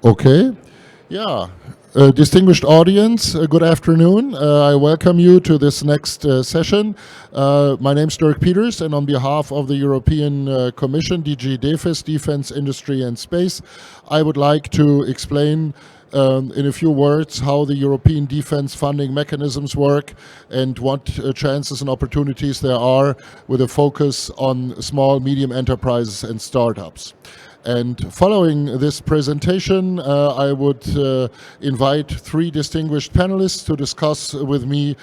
Okay. Yeah. Distinguished audience, good afternoon. I welcome you to this next session. My name is Dirk Peters, and on behalf of the European Commission, DG DEFIS, Defense, Industry and Space, I would like to explain in a few words how the European defense funding mechanisms work and what chances and opportunities there are with a focus on small, medium enterprises and startups. And following this presentation, I would invite three distinguished panelists to discuss with me,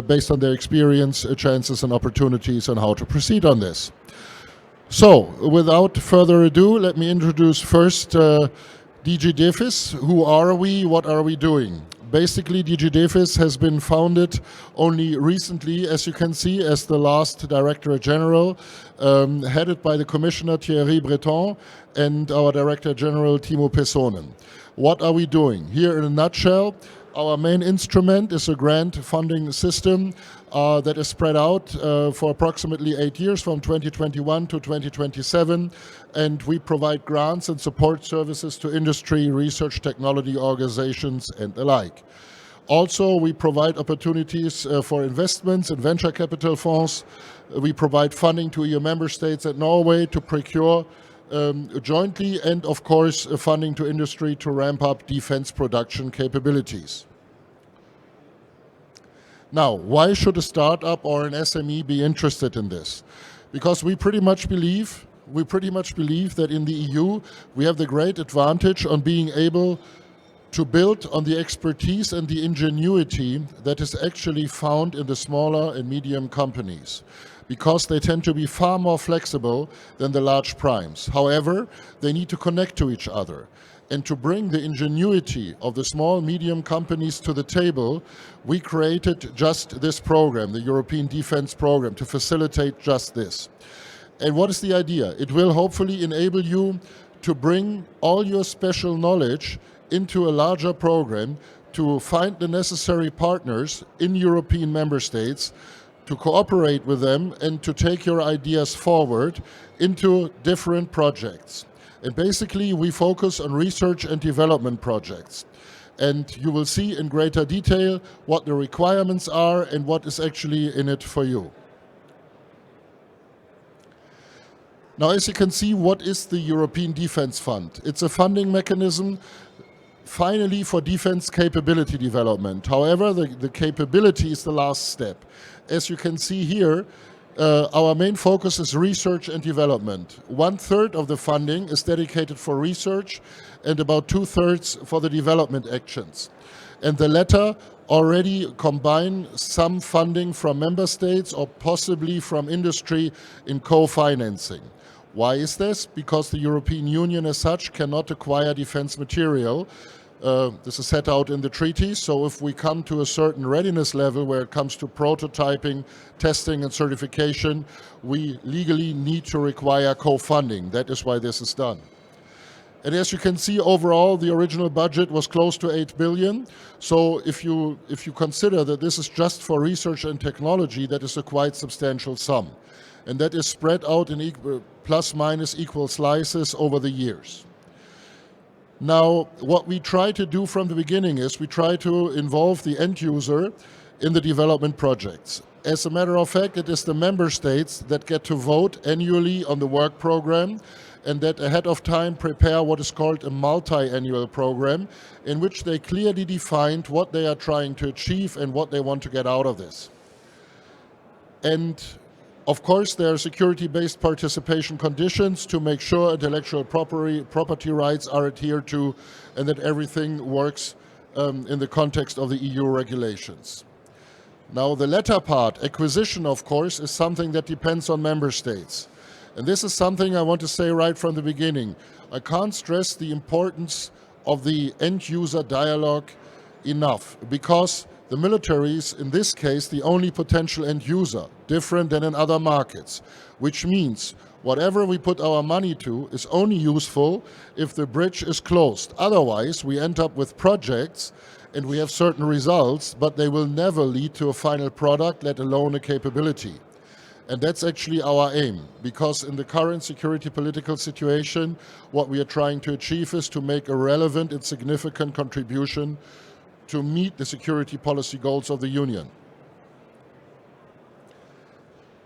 based on their experience, chances and opportunities on how to proceed on this. So, without further ado, let me introduce first DG DEFIS. Who are we? What are we doing? Basically, DG DEFIS has been founded only recently, as you can see, as the last Director General, headed by the Commissioner Thierry Breton and our Director General Timo Pesonen. What are we doing? Here in a nutshell, our main instrument is a grant funding system that is spread out for approximately 8 years, from 2021 to 2027, and we provide grants and support services to industry, research, technology organizations, and the like. Also, we provide opportunities for investments in venture capital funds. We provide funding to EU member states and Norway to procure jointly, and of course funding to industry to ramp up defense production capabilities. Now, why should a startup or an SME be interested in this? Because we pretty much believe that in the EU we have the great advantage on being able to build on the expertise and the ingenuity that is actually found in the smaller and medium companies, because they tend to be far more flexible than the large primes. However, they need to connect to each other. And to bring the ingenuity of the small, medium companies to the table, we created just this program, the European Defense Program, to facilitate just this. And what is the idea? It will hopefully enable you to bring all your special knowledge into a larger program, to find the necessary partners in European member states, to cooperate with them, and to take your ideas forward into different projects. And basically, we focus on research and development projects. And you will see in greater detail what the requirements are and what is actually in it for you. Now, as you can see, what is the European Defense Fund? It's a funding mechanism finally for defense capability development. However, the capability is the last step. As you can see here, our main focus is research and development. 1/3 of the funding is dedicated for research and about 2/3 for the development actions. And the latter already combine some funding from member states or possibly from industry in co-financing. Why is this? Because the European Union as such cannot acquire defense material. This is set out in the treaties, so if we come to a certain readiness level where it comes to prototyping, testing and certification, we legally need to require co-funding. That is why this is done. And as you can see, overall, the original budget was close to 8 billion. So if you consider that this is just for research and technology, that is a quite substantial sum. And that is spread out in plus minus equal slices over the years. Now, what we try to do from the beginning is we try to involve the end user in the development projects. As a matter of fact, it is the member states that get to vote annually on the work program, and that ahead of time prepare what is called a multi-annual program, in which they clearly defined what they are trying to achieve and what they want to get out of this. And of course, there are security-based participation conditions to make sure intellectual property rights are adhered to and that everything works in the context of the EU regulations. Now, the latter part, acquisition, of course, is something that depends on member states. And this is something I want to say right from the beginning. I can't stress the importance of the end-user dialogue enough, because the military is, in this case, the only potential end user, different than in other markets, which means whatever we put our money to is only useful if the bridge is closed. Otherwise, we end up with projects and we have certain results, but they will never lead to a final product, let alone a capability. And that's actually our aim, because in the current security political situation, what we are trying to achieve is to make a relevant and significant contribution to meet the security policy goals of the Union.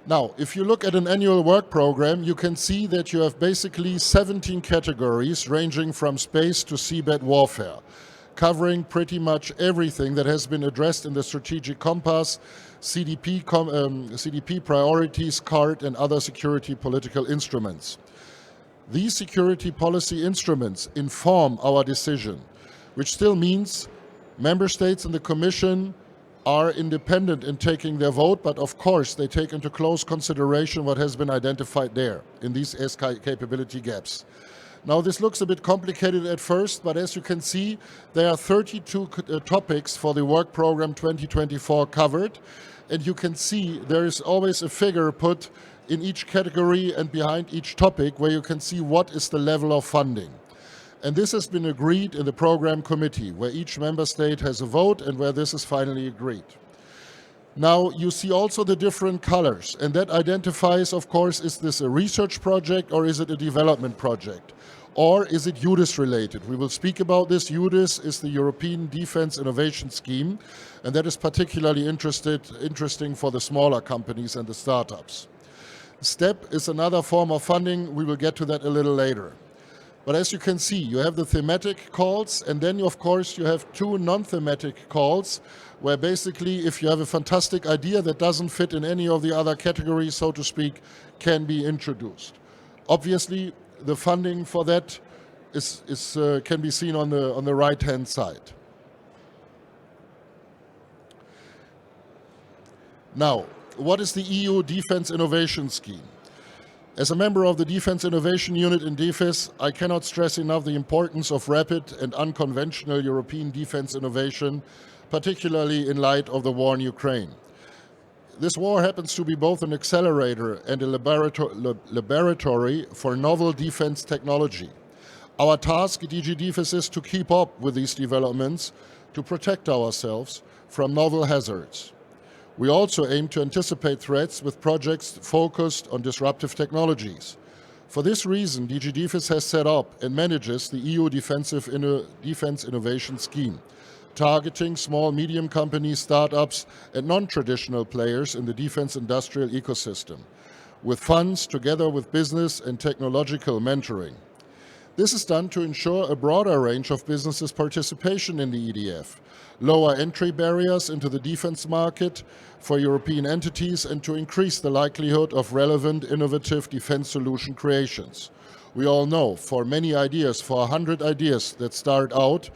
Now, if you look at an annual work program, you can see that you have basically 17 categories ranging from space to seabed warfare, covering pretty much everything that has been addressed in the strategic compass, CDP priorities, CART, and other security political instruments. These security policy instruments inform our decision, which still means member states and the Commission are independent in taking their vote, but of course they take into close consideration what has been identified there in these capability gaps. Now this looks a bit complicated at first, but as you can see, there are 32 topics for the work program 2024 covered, and you can see there is always a figure put in each category and behind each topic where you can see what is the level of funding. And this has been agreed in the program committee, where each member state has a vote and where this is finally agreed. Now you see also the different colors, and that identifies, of course, is this a research project or is it a development project? Or is it UDIS related? We will speak about this. UDIS is the European Defence Innovation Scheme, and that is particularly interesting for the smaller companies and the startups. STEP is another form of funding. We will get to that a little later. But as you can see, you have the thematic calls, and then of course you have two non-thematic calls, where basically if you have a fantastic idea that doesn't fit in any of the other categories, so to speak, can be introduced. Obviously, the funding for that can be seen on the right-hand side. Now, what is the EU Defence Innovation Scheme? As a member of the Defence Innovation Unit in DEFIS, I cannot stress enough the importance of rapid and unconventional European defence innovation, particularly in light of the war in Ukraine. This war happens to be both an accelerator and a laboratory for novel defence technology. Our task at DG DEFIS is to keep up with these developments, to protect ourselves from novel hazards. We also aim to anticipate threats with projects focused on disruptive technologies. For this reason, DG DEFIS has set up and manages the EU Defence Innovation Scheme, targeting small, medium companies, startups, and non-traditional players in the defence industrial ecosystem, with funds together with business and technological mentoring. This is done to ensure a broader range of businesses' participation in the EDF, lower entry barriers into the defense market for European entities, and to increase the likelihood of relevant, innovative defense solution creations. We all know, for many ideas, for 100 ideas that start out,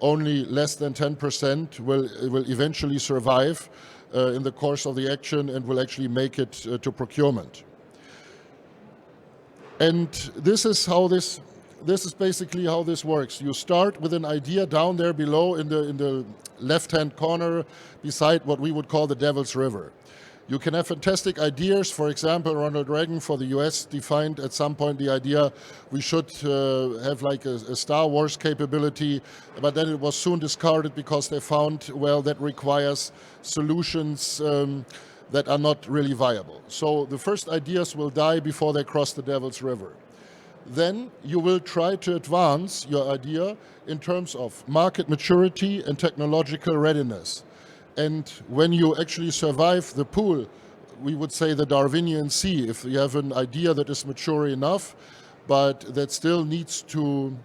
only less than 10% will eventually survive in the course of the action and will actually make it to procurement. And this is basically how this works. You start with an idea down there below in the left-hand corner beside what we would call the Devil's River. You can have fantastic ideas. For example, Ronald Reagan for the US defined at some point the idea we should have like a Star Wars capability, but then it was soon discarded because they found, well, that requires solutions that are not really viable. So the first ideas will die before they cross the Devil's River. Then you will try to advance your idea in terms of market maturity and technological readiness. And when you actually survive the pool, we would say the Darwinian Sea, if you have an idea that is mature enough, but that still needs to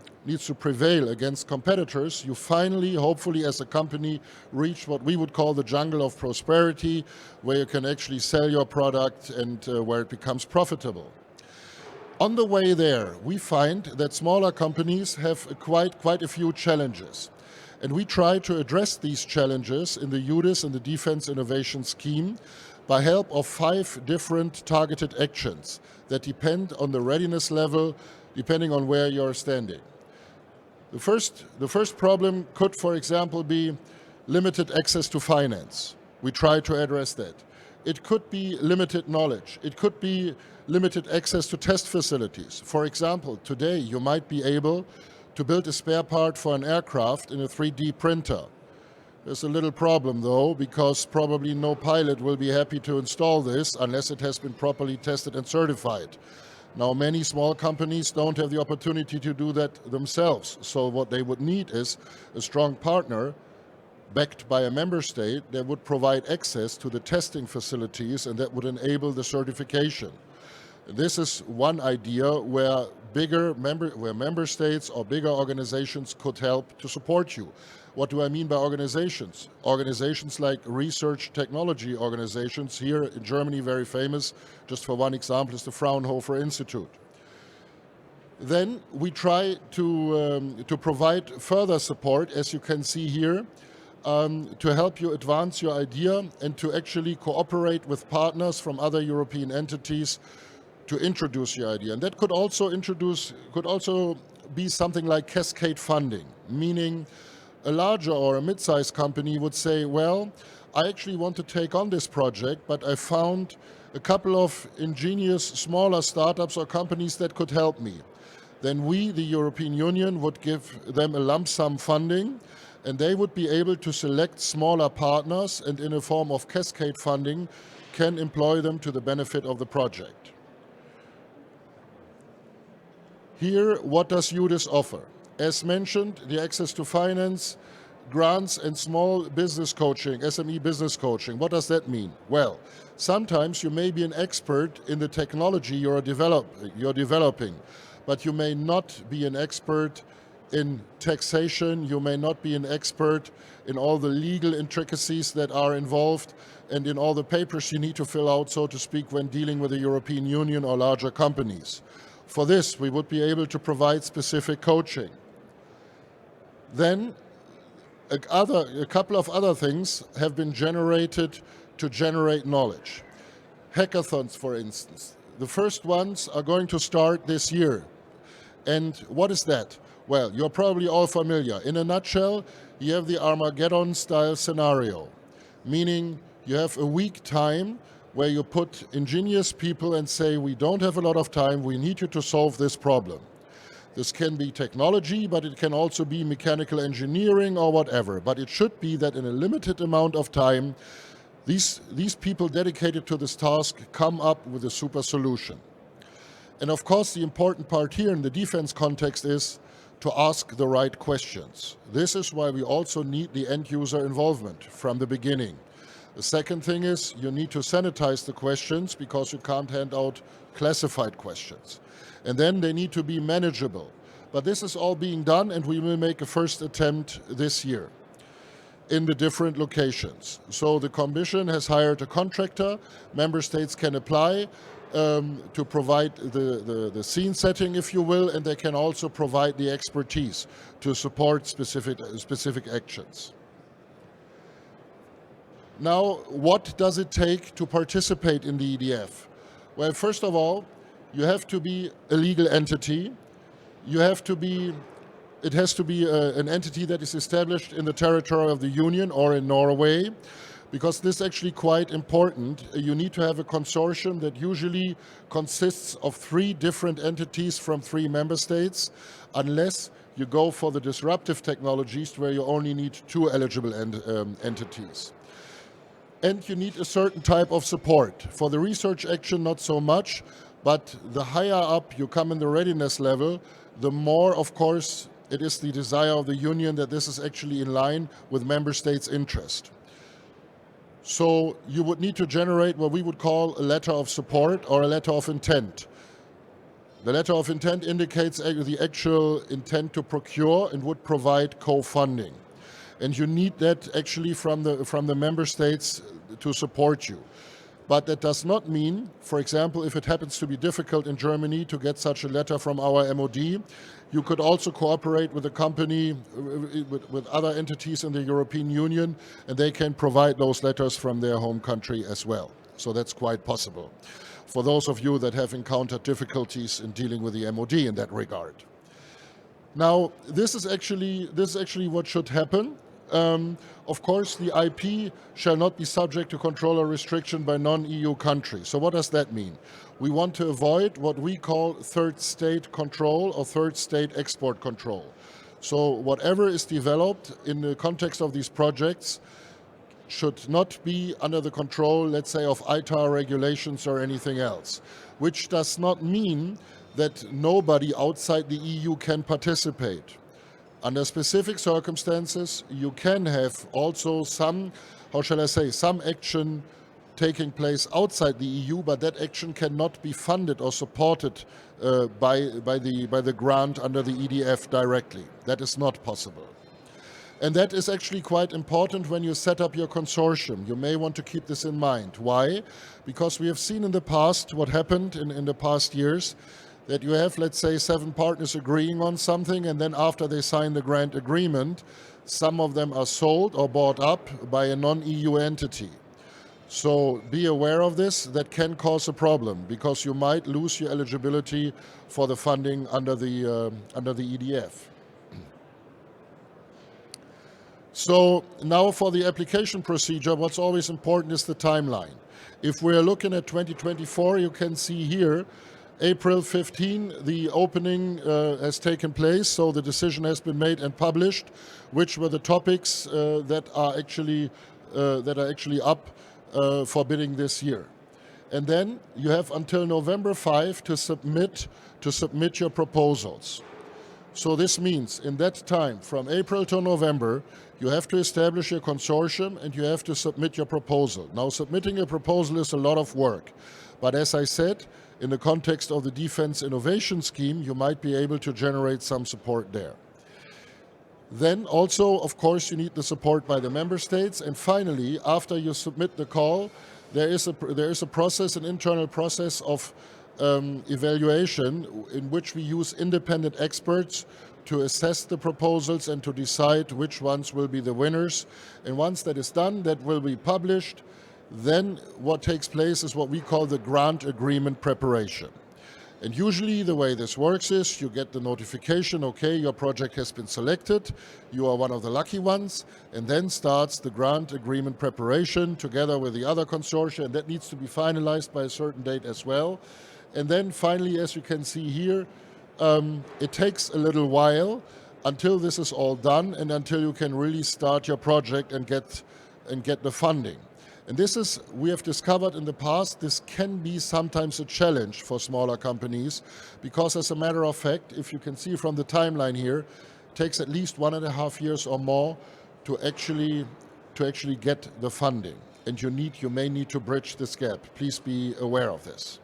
prevail against competitors, you finally, hopefully as a company, reach what we would call the jungle of prosperity, where you can actually sell your product and where it becomes profitable. On the way there, we find that smaller companies have quite a few challenges. And we try to address these challenges in the UDIS and the Defence Innovation Scheme by help of 5 different targeted actions that depend on the readiness level, depending on where you're standing. The first problem could, for example, be limited access to finance. We try to address that. It could be limited knowledge. It could be limited access to test facilities. For example, today you might be able to build a spare part for an aircraft in a 3D printer. There's a little problem though, because probably no pilot will be happy to install this unless it has been properly tested and certified. Now, many small companies don't have the opportunity to do that themselves. So what they would need is a strong partner backed by a member state that would provide access to the testing facilities and that would enable the certification. This is one idea where member states or bigger organizations could help to support you. What do I mean by organizations? Organizations like research technology organizations, here in Germany very famous, just for one example, is the Fraunhofer Institute. Then we try to provide further support, as you can see here, to help you advance your idea and to actually cooperate with partners from other European entities to introduce your idea. And that could also be something like cascade funding, meaning a larger or a mid-sized company would say, well, I actually want to take on this project, but I found a couple of ingenious smaller startups or companies that could help me. Then we, the European Union, would give them a lump sum funding, and they would be able to select smaller partners and in a form of cascade funding can employ them to the benefit of the project. Here, what does UDIS offer? As mentioned, the access to finance, grants and small business coaching, SME business coaching. What does that mean? Well, sometimes you may be an expert in the technology you're developing, but you may not be an expert in taxation, you may not be an expert in all the legal intricacies that are involved and in all the papers you need to fill out, so to speak, when dealing with the European Union or larger companies. For this, we would be able to provide specific coaching. Then, a couple of other things have been generated to generate knowledge. Hackathons, for instance. The first ones are going to start this year. And what is that? Well, you're probably all familiar. In a nutshell, you have the Armageddon-style scenario, meaning you have a week time where you put ingenious people and say, we don't have a lot of time, we need you to solve this problem. This can be technology, but it can also be mechanical engineering or whatever. But it should be that in a limited amount of time, these people dedicated to this task come up with a super solution. And of course, the important part here in the defense context is to ask the right questions. This is why we also need the end user involvement from the beginning. The second thing is you need to sanitize the questions because you can't hand out classified questions. And then they need to be manageable. But this is all being done, and we will make a first attempt this year in the different locations. So the Commission has hired a contractor. Member states can apply to provide the scene setting, if you will, and they can also provide the expertise to support specific actions. Now, what does it take to participate in the EDF? Well, first of all, you have to be a legal entity. It has to be an entity that is established in the territory of the Union or in Norway, because this is actually quite important. You need to have a consortium that usually consists of 3 different entities from 3 member states, unless you go for the disruptive technologies where you only need 2 eligible entities. And you need a certain type of support. For the research action, not so much, but the higher up you come in the readiness level, the more, of course, it is the desire of the Union that this is actually in line with member states' interest. So you would need to generate what we would call a letter of support or a letter of intent. The letter of intent indicates the actual intent to procure and would provide co-funding. And you need that actually from the member states to support you. But that does not mean, for example, if it happens to be difficult in Germany to get such a letter from our MOD, you could also cooperate with a company, with other entities in the European Union, and they can provide those letters from their home country as well. So that's quite possible for those of you that have encountered difficulties in dealing with the MOD in that regard. Now, this is actually what should happen. Of course, the IP shall not be subject to control or restriction by non-EU countries. So what does that mean? We want to avoid what we call third state control or third state export control. So whatever is developed in the context of these projects should not be under the control, let's say, of ITAR regulations or anything else, which does not mean that nobody outside the EU can participate. Under specific circumstances, you can have also some, how shall I say, some action taking place outside the EU, but that action cannot be funded or supported by the grant under the EDF directly. That is not possible. And that is actually quite important when you set up your consortium. You may want to keep this in mind. Why? Because we have seen in the past what happened in the past years, that you have, let's say, 7 partners agreeing on something, and then after they sign the grant agreement, some of them are sold or bought up by a non-EU entity. So be aware of this. That can cause a problem because you might lose your eligibility for the funding under the EDF. So now for the application procedure, what's always important is the timeline. If we're looking at 2024, you can see here, April 15, the opening has taken place, so the decision has been made and published, which were the topics that are actually up for bidding this year. And then you have until November 5 to submit your proposals. So this means in that time, from April to November, you have to establish your consortium and you have to submit your proposal. Now, submitting a proposal is a lot of work. But as I said, in the context of the Defense Innovation Scheme, you might be able to generate some support there. Then also, of course, you need the support by the member states. And finally, after you submit the call, there is a process, an internal process of evaluation in which we use independent experts to assess the proposals and to decide which ones will be the winners. And once that is done, that will be published. Then what takes place is what we call the grant agreement preparation. And usually the way this works is you get the notification, okay, your project has been selected, you are one of the lucky ones, and then starts the grant agreement preparation together with the other consortia, and that needs to be finalized by a certain date as well. And then finally, as you can see here, it takes a little while until this is all done and until you can really start your project and get the funding. And this is, we have discovered in the past, this can be sometimes a challenge for smaller companies because as a matter of fact, if you can see from the timeline here, it takes at least 1.5 years or more to actually get the funding. And you may need to bridge this gap. Please be aware of this.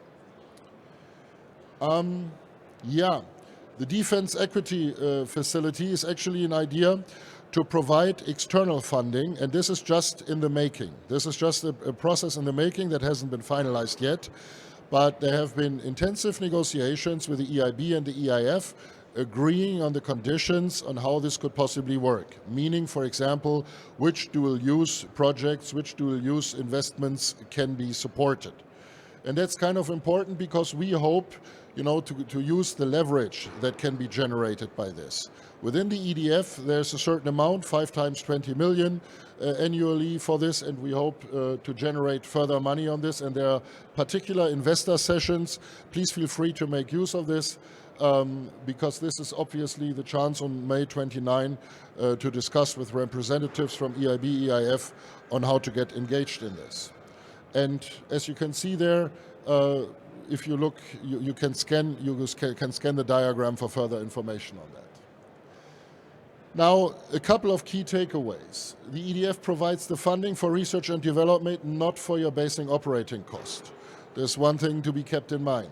The Defense Equity Facility is actually an idea to provide external funding, and this is just in the making. This is just a process in the making that hasn't been finalized yet, but there have been intensive negotiations with the EIB and the EIF agreeing on the conditions on how this could possibly work, meaning, for example, which dual-use projects, which dual-use investments can be supported. And that's kind of important because we hope to use the leverage that can be generated by this. Within the EDF, there's a certain amount, 5 times 20 million annually for this, and we hope to generate further money on this. And there are particular investor sessions. Please feel free to make use of this because this is obviously the chance on May 29 to discuss with representatives from EIB, EIF on how to get engaged in this. And as you can see there, if you look, you can scan the diagram for further information on that. Now, a couple of key takeaways. The EDF provides the funding for research and development, not for your basing operating cost. There's one thing to be kept in mind.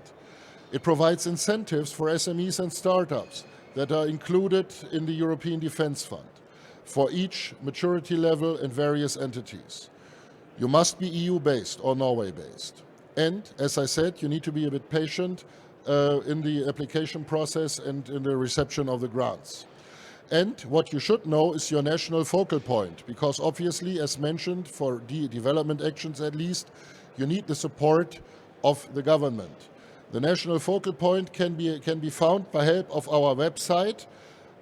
It provides incentives for SMEs and startups that are included in the European Defence Fund for each maturity level and various entities. You must be EU-based or Norway-based. And, as I said, you need to be a bit patient in the application process and in the reception of the grants. And what you should know is your national focal point, because obviously, as mentioned, for development actions at least, you need the support of the government. The national focal point can be found by help of our website.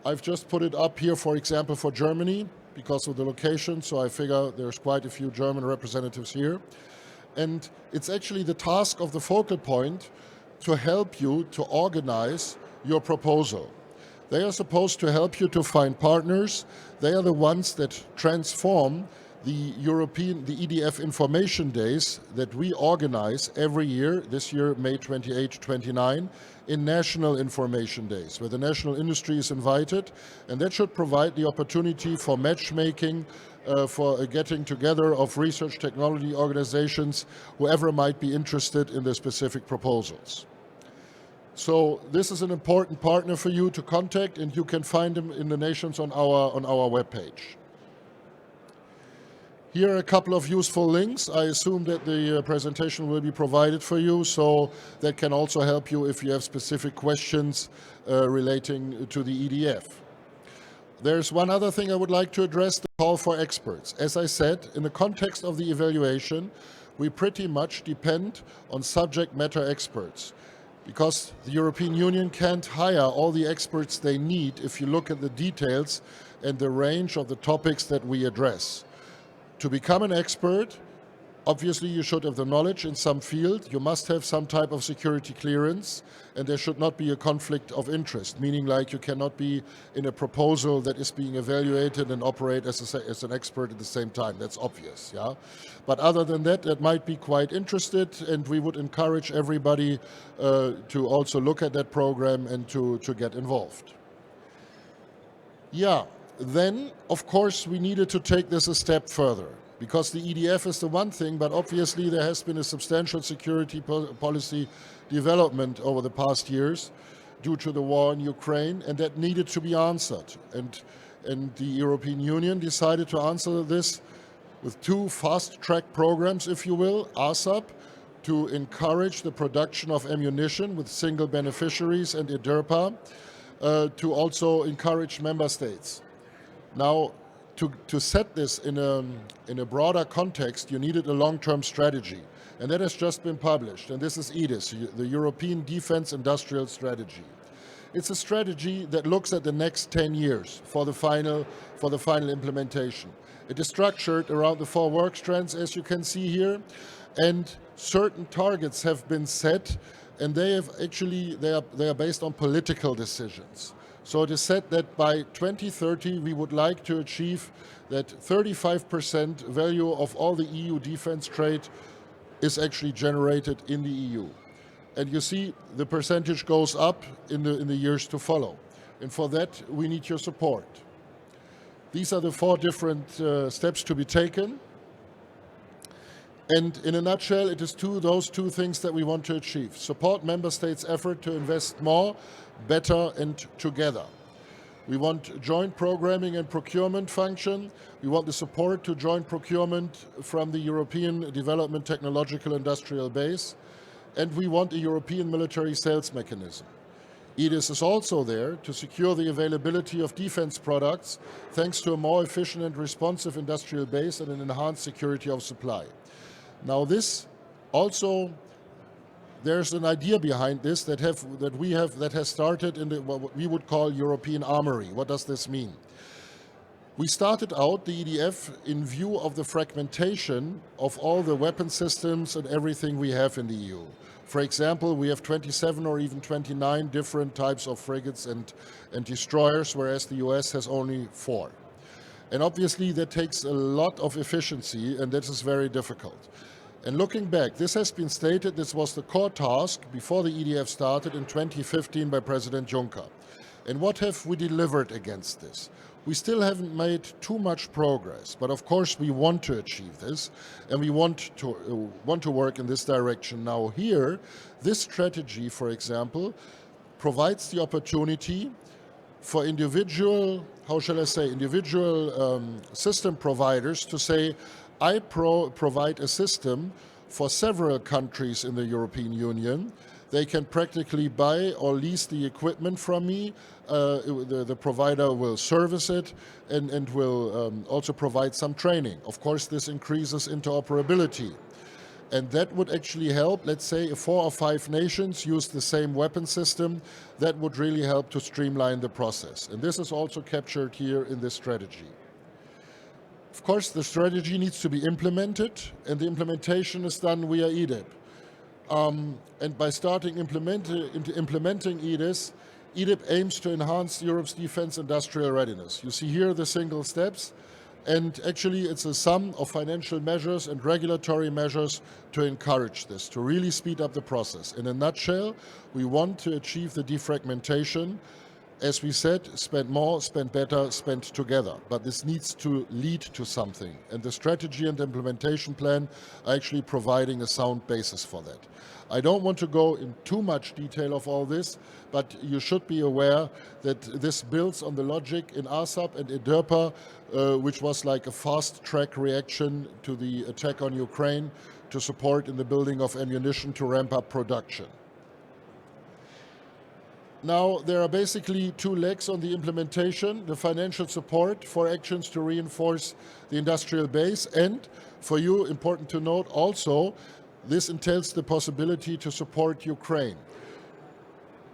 I've just put it up here, for example, for Germany, because of the location, so I figure there's quite a few German representatives here. And it's actually the task of the focal point to help you to organize your proposal. They are supposed to help you to find partners. They are the ones that transform the EDF Information Days that we organize every year, this year May 28, 29, in National Information Days, where the national industry is invited, and that should provide the opportunity for matchmaking, for a getting together of research technology organizations, whoever might be interested in the specific proposals. So this is an important partner for you to contact, and you can find them in the nations on our webpage. Here are a couple of useful links. I assume that the presentation will be provided for you, so that can also help you if you have specific questions relating to the EDF. There's one other thing I would like to address, the call for experts. As I said, in the context of the evaluation, we pretty much depend on subject matter experts, because the European Union can't hire all the experts they need if you look at the details and the range of the topics that we address. To become an expert, obviously you should have the knowledge in some field, you must have some type of security clearance, and there should not be a conflict of interest, meaning like you cannot be in a proposal that is being evaluated and operate as an expert at the same time. That's obvious, yeah? But other than that, that might be quite interested, and we would encourage everybody to also look at that program and to get involved. Yeah. Then, of course, we needed to take this a step further, because the EDF is the one thing, but obviously there has been a substantial security policy development over the past years due to the war in Ukraine, and that needed to be answered. And the European Union decided to answer this with two fast-track programs, if you will, ASAP, to encourage the production of ammunition with single beneficiaries, and EDIRPA, to also encourage member states. Now, to set this in a broader context, you needed a long-term strategy, and that has just been published. And this is EDIS, the European Defense Industrial Strategy. It's a strategy that looks at the next 10 years for the final implementation. It is structured around the 4 work strands, as you can see here, and certain targets have been set, and they are based on political decisions. So it is said that by 2030 we would like to achieve that 35% value of all the EU defense trade is actually generated in the EU. And you see the percentage goes up in the years to follow. And for that we need your support. These are the 4 different steps to be taken. And in a nutshell, it is those two things that we want to achieve. Support member states' effort to invest more, better, and together. We want joint programming and procurement function. We want the support to joint procurement from the European Development Technological Industrial Base. And we want a European military sales mechanism. EDIS is also there to secure the availability of defense products thanks to a more efficient and responsive industrial base and an enhanced security of supply. Now this also, there's an idea behind this that has started in what we would call European Armory. What does this mean? We started out the EDF in view of the fragmentation of all the weapon systems and everything we have in the EU. For example, we have 27 or even 29 different types of frigates and destroyers, whereas the US has only 4. And obviously that takes a lot of efficiency, and that is very difficult. And looking back, this has been stated, this was the core task before the EDF started in 2015 by President Juncker. And what have we delivered against this? We still haven't made too much progress, but of course we want to achieve this, and we want to work in this direction. Now here, this strategy, for example, provides the opportunity for individual system providers to say, I provide a system for several countries in the European Union. They can practically buy or lease the equipment from me. The provider will service it and will also provide some training. Of course, this increases interoperability. And that would actually help, let's say, if 4 or 5 nations use the same weapon system, that would really help to streamline the process. And this is also captured here in this strategy. Of course, the strategy needs to be implemented, and the implementation is done via EDIP. And by starting implementing EDIS, EDIP aims to enhance Europe's defense industrial readiness. You see here the single steps, and actually it's a sum of financial measures and regulatory measures to encourage this, to really speed up the process. In a nutshell, we want to achieve the defragmentation. As we said, spend more, spend better, spend together. But this needs to lead to something. And the strategy and implementation plan are actually providing a sound basis for that. I don't want to go in too much detail of all this, but you should be aware that this builds on the logic in ASAP and EDIRPA, which was like a fast-track reaction to the attack on Ukraine to support in the building of ammunition to ramp up production. Now, there are basically two legs on the implementation: the financial support for actions to reinforce the industrial base, and for you, important to note also, this entails the possibility to support Ukraine.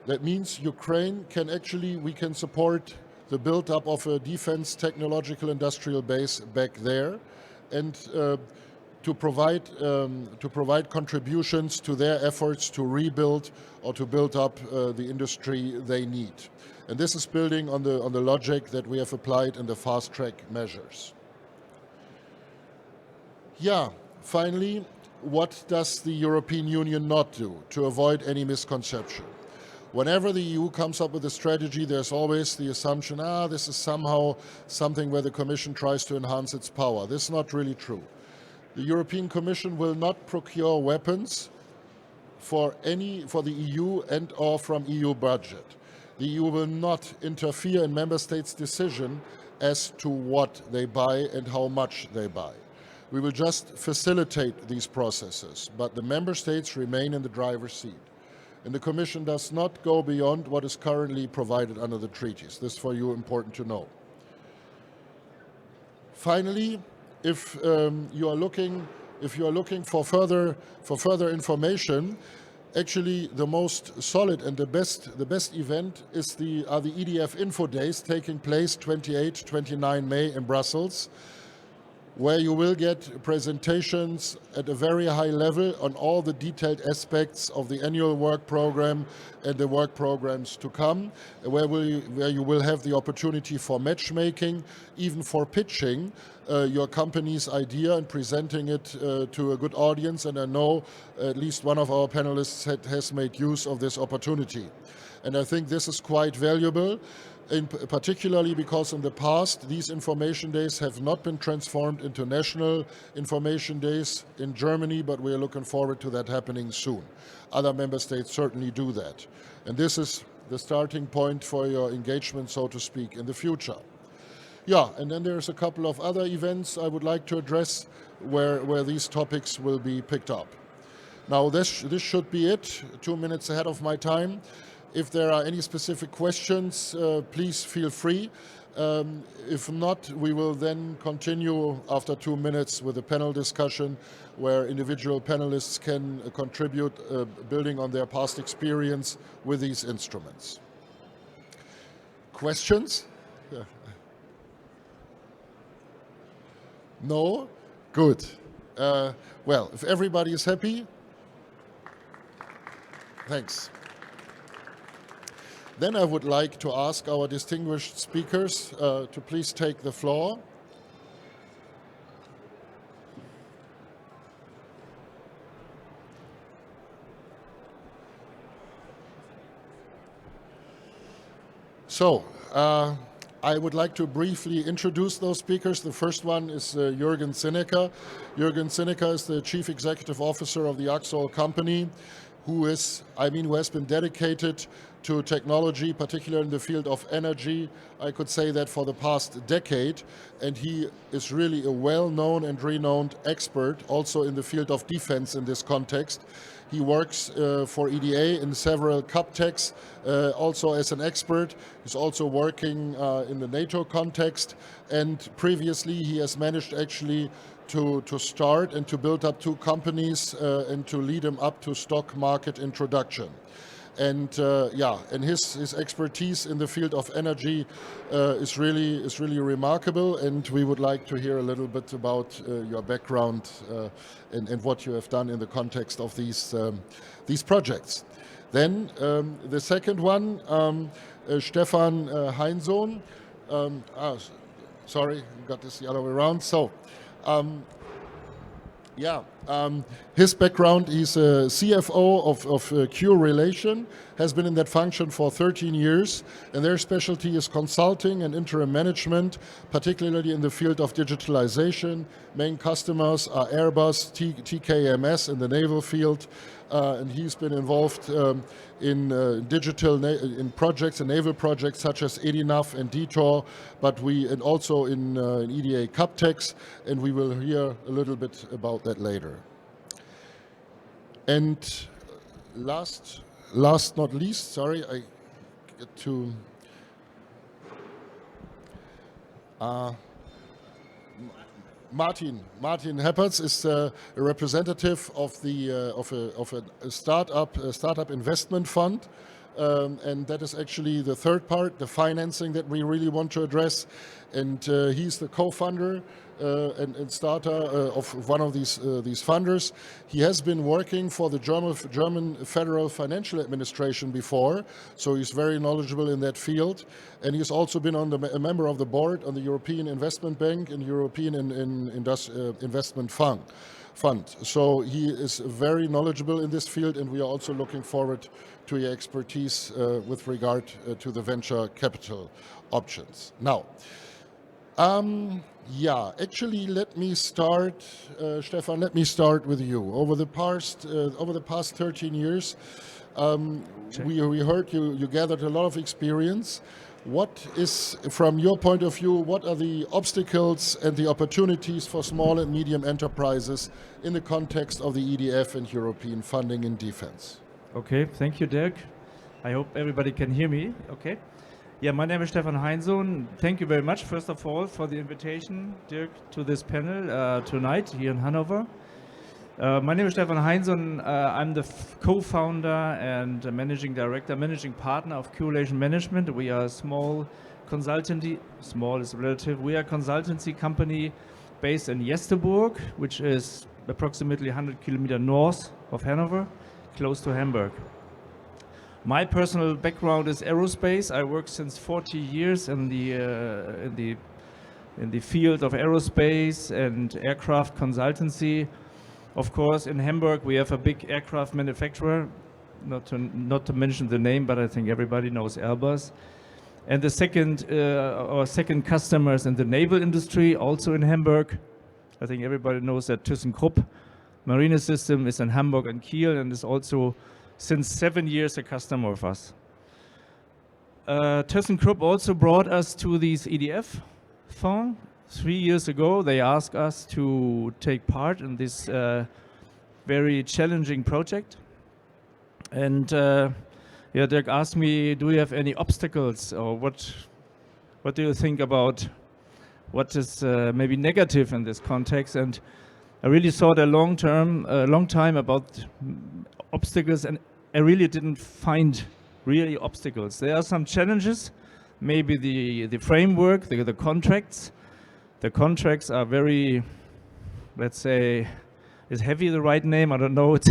That means Ukraine can actually, we can support the build-up of a defense technological industrial base back there, and to provide contributions to their efforts to rebuild or to build up the industry they need. And this is building on the logic that we have applied in the fast-track measures. Yeah, finally, what does the European Union not do to avoid any misconception? Whenever the EU comes up with a strategy, there's always the assumption, this is somehow something where the Commission tries to enhance its power. This is not really true. The European Commission will not procure weapons for the EU and or from EU budget. The EU will not interfere in member states' decision as to what they buy and how much they buy. We will just facilitate these processes, but the member states remain in the driver's seat. And the Commission does not go beyond what is currently provided under the treaties. This is for you important to know. Finally, if you are looking for further information, actually the most solid and the best event are the EDF Info Days taking place 28-29 May in Brussels, where you will get presentations at a very high level on all the detailed aspects of the annual work program and the work programs to come, where you will have the opportunity for matchmaking, even for pitching your company's idea and presenting it to a good audience. And I know at least one of our panelists has made use of this opportunity. And I think this is quite valuable, particularly because in the past these information days have not been transformed into national information days in Germany, but we are looking forward to that happening soon. Other member states certainly do that. And this is the starting point for your engagement, so to speak, in the future. Yeah, and then there's a couple of other events I would like to address where these topics will be picked up. Now this should be it, 2 minutes ahead of my time. If there are any specific questions, please feel free. If not, we will then continue after 2 minutes with a panel discussion where individual panelists can contribute, building on their past experience with these instruments. Questions? Yeah. No? Good. Well, if everybody is happy, thanks. Then I would like to ask our distinguished speakers to please take the floor. So, I would like to briefly introduce those speakers. The first one is Jürgen Zinnäcker. Jürgen Zinnäcker is the Chief Executive Officer of the Axol company, who has been dedicated to technology, particularly in the field of energy. I could say that for the past decade, and he is really a well-known and renowned expert also in the field of defense in this context. He works for EDA in several CUPTECs, also as an expert. He's also working in the NATO context, and previously he has managed actually to start and to build up 2 companies and to lead them up to stock market introduction. And and his expertise in the field of energy is really remarkable. And we would like to hear a little bit about your background and what you have done in the context of these projects. Then the second one Stefan Heinsohn. Sorry, got this the other way around. So, his background, he's a CFO of Cure Relation, has been in that function for 13 years, and their specialty is consulting and interim management, particularly in the field of digitalization. Main customers are Airbus, TKMS in the naval field, and he's been involved in in projects, in naval projects such as EDINAF and DETOR, and also in EDA Captex, and we will hear a little bit about that later. And last not least, sorry, I get to Martin Heppertz is a representative of a startup investment fund, and that is actually the third part, the financing that we really want to address. And he's the co-founder and starter of one of these funders. He has been working for the German Federal Financial Administration before, so he's very knowledgeable in that field. And he's also been a member of the board on the European Investment Bank and European Investment Fund. So he is very knowledgeable in this field, and we are also looking forward to your expertise with regard to the venture capital options. Now, actually, let me start, Stefan. Let me start with you. Over the past 13 years, we heard you gathered a lot of experience. What is, from your point of view, what are the obstacles and the opportunities for small and medium enterprises in the context of the EDF and European funding in defense? Okay, thank you, Dirk. I hope everybody can hear me. Okay. Yeah, my name is Stefan Heinsohn. Thank you very much, first of all, for the invitation, Dirk, to this panel tonight here in Hanover. My name is Stefan Heinsohn. I'm the co-founder and managing partner of Cure Relation Management. We are a small consultancy, small is relative. We are a consultancy company based in Jesteburg, which is approximately 100 kilometers north of Hanover, close to Hamburg. My personal background is aerospace. I work since 40 years in the field of aerospace and aircraft consultancy. Of course, in Hamburg we have a big aircraft manufacturer, not to mention the name, but I think everybody knows Airbus. And our second customer is in the naval industry, also in Hamburg. I think everybody knows that ThyssenKrupp Marine System is in Hamburg and Kiel, and is also since 7 years a customer of us. ThyssenKrupp also brought us to this EDF fund. 3 years ago, they asked us to take part in this very challenging project. And Dirk asked me, do you have any obstacles, or what do you think about what is maybe negative in this context? And I really thought a long time about obstacles, and I really didn't find really obstacles. There are some challenges, maybe the framework, the contracts. The contracts are very, let's say, is heavy the right name? I don't know. It's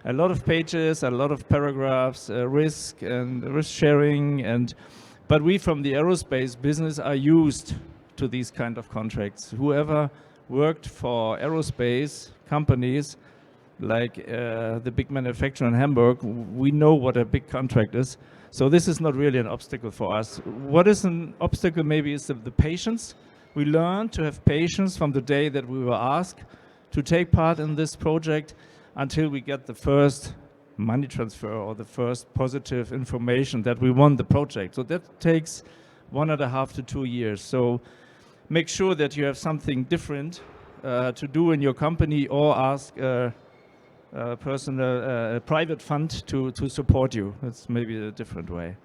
a lot of pages, a lot of paragraphs, risk sharing, but we from the aerospace business are used to these kind of contracts. Whoever worked for aerospace companies, like the big manufacturer in Hamburg, we know what a big contract is. So this is not really an obstacle for us. What is an obstacle maybe is the patience. We learned to have patience from the day that we were asked to take part in this project until we get the first money transfer or the first positive information that we won the project. So that takes 1.5 to 2 years. So make sure that you have something different to do in your company, or ask a private fund to support you. That's maybe a different way.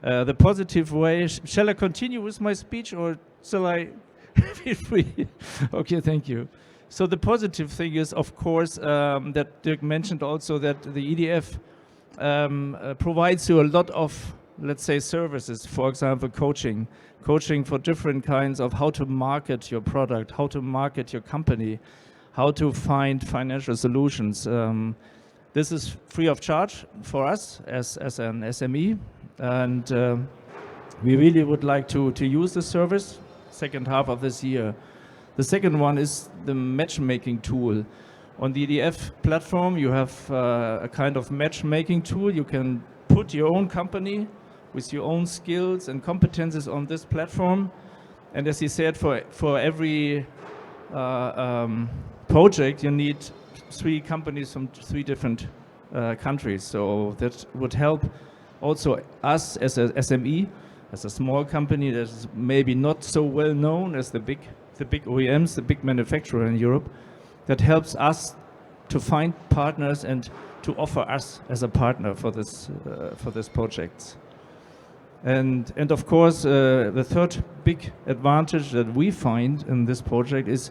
The positive way, shall I continue with my speech, or shall I feel free? Okay, thank you. So the positive thing is, of course, that Dirk mentioned also that the EDF provides you a lot of, let's say, services. For example, coaching for different kinds of how to market your product, how to market your company, how to find financial solutions. This is free of charge for us as an SME. And we really would like to use the service second half of this year. The second one is the matchmaking tool. On the EDF platform, you have a kind of matchmaking tool. You can put your own company with your own skills and competences on this platform. And as he said, for every project, you need 3 companies from 3 different countries. So that would help also us as a SME, as a small company that is maybe not so well known as the big OEMs, the big manufacturer in Europe. That helps us to find partners and to offer us as a partner for this project. And of course, the third big advantage that we find in this project is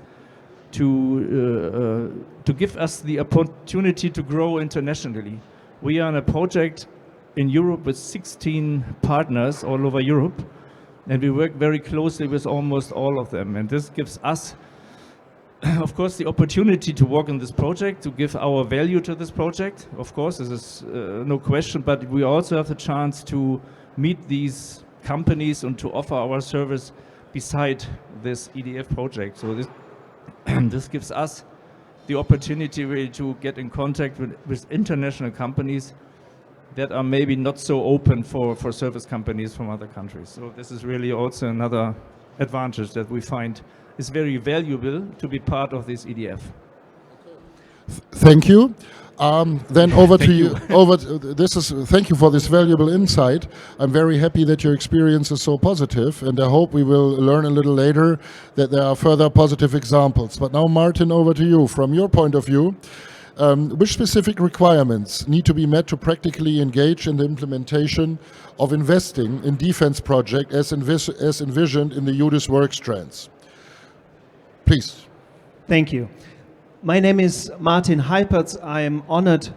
to give us the opportunity to grow internationally. We are in a project in Europe with 16 partners all over Europe, and we work very closely with almost all of them. And this gives us, of course, the opportunity to work on this project, to give our value to this project. Of course, this is no question, but we also have the chance to meet these companies and to offer our service beside this EDF project. So this gives us the opportunity really to get in contact with international companies that are maybe not so open for service companies from other countries. So this is really also another advantage that we find is very valuable to be part of this EDF. Thank you. Then over to you. Thank you for this valuable insight. I'm very happy that your experience is so positive, and I hope we will learn a little later that there are further positive examples. But now, Martin, over to you. From your point of view, which specific requirements need to be met to practically engage in the implementation of investing in defense projects as envisioned in the UDIS work strands? Please. Thank you. My name is Martin Heipertz. I am honored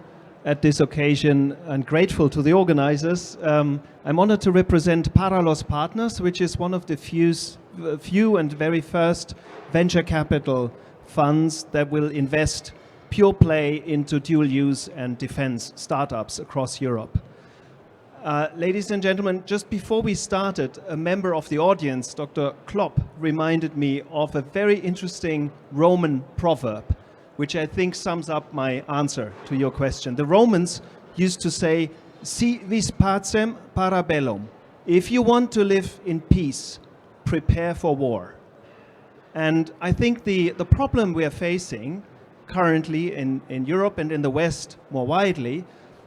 at this occasion and grateful to the organizers. I'm honored to represent Paralos Partners, which is one of the few and very first venture capital funds that will invest pure play into dual use and defense startups across Europe. Ladies and gentlemen, just before we started, a member of the audience, Dr. Klopp, reminded me of a very interesting Roman proverb, which I think sums up my answer to your question. The Romans used to say, si vis pacem para bellum. If you want to live in peace, prepare for war. And I think the problem we are facing currently in Europe and in the West more widely